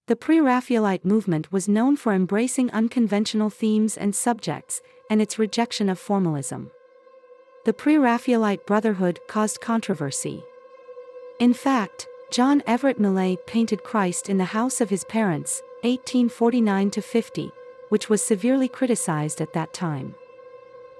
The pre-Raphaelite movement was known for embracing unconventional themes and subjects, and its rejection of formalism. The pre-Raphaelite Brotherhood caused controversy. In fact, John Everett Millais painted Christ in the house of his parents, 1849–50, which was severely criticized at that time.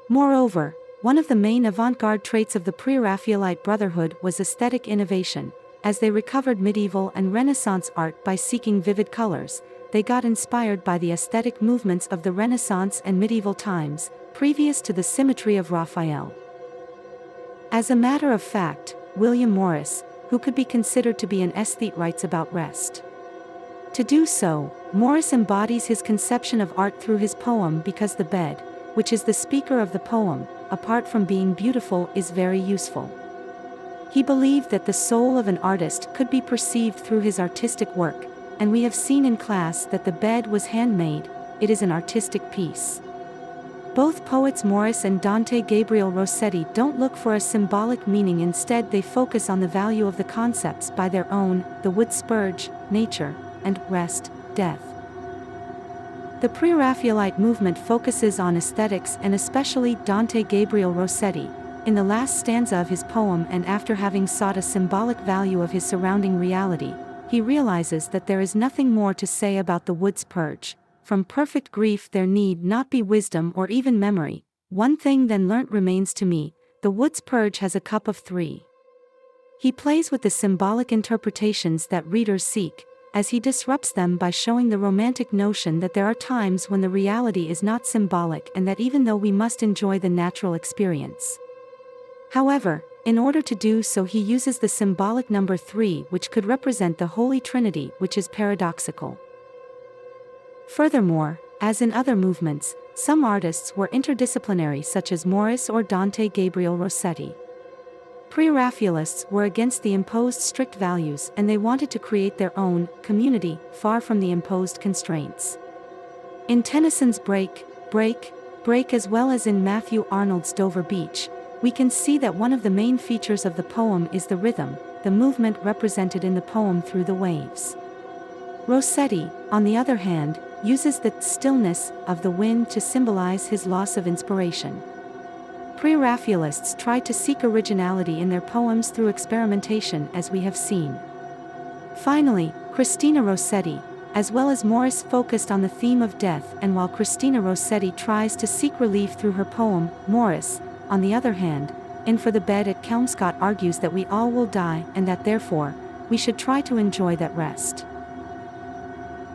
Moreover, one of the main avant-garde traits of the pre-Raphaelite Brotherhood was aesthetic innovation. As they recovered medieval and Renaissance art by seeking vivid colors, they got inspired by the aesthetic movements of the Renaissance and medieval times, previous to the symmetry of Raphael. As a matter of fact, William Morris, who could be considered to be an aesthete, writes about rest. To do so, Morris embodies his conception of art through his poem Because the Bed, which is the speaker of the poem, apart from being beautiful, is very useful. He believed that the soul of an artist could be perceived through his artistic work, and we have seen in class that the bed was handmade. It is an artistic piece. Both poets Morris and Dante Gabriel Rossetti don't look for a symbolic meaning, instead they focus on the value of the concepts by their own, the wood spurge, nature, and rest, death. The pre-Raphaelite movement focuses on aesthetics, and especially Dante Gabriel Rossetti, in the last stanza of his poem, and after having sought a symbolic value of his surrounding reality, he realizes that there is nothing more to say about the wood's purge. From perfect grief there need not be wisdom or even memory. One thing then learnt remains to me, the wood's purge has a cup of three. He plays with the symbolic interpretations that readers seek, as he disrupts them by showing the romantic notion that there are times when the reality is not symbolic, and that even though we must enjoy the natural experience. However, in order to do so he uses the symbolic number 3, which could represent the Holy Trinity, which is paradoxical. Furthermore, as in other movements, some artists were interdisciplinary, such as Morris or Dante Gabriel Rossetti. Pre-Raphaelists were against the imposed strict values, and they wanted to create their own community, far from the imposed constraints. In Tennyson's Break, Break, Break, as well as in Matthew Arnold's Dover Beach, we can see that one of the main features of the poem is the rhythm, the movement represented in the poem through the waves. Rossetti, on the other hand, uses the stillness of the wind to symbolize his loss of inspiration. Pre-Raphaelists tried to seek originality in their poems through experimentation, as we have seen. Finally, Christina Rossetti, as well as Morris, focused on the theme of death, and while Christina Rossetti tries to seek relief through her poem, Morris, on the other hand, in For the Bed at Kelmscott, argues that we all will die, and that therefore, we should try to enjoy that rest.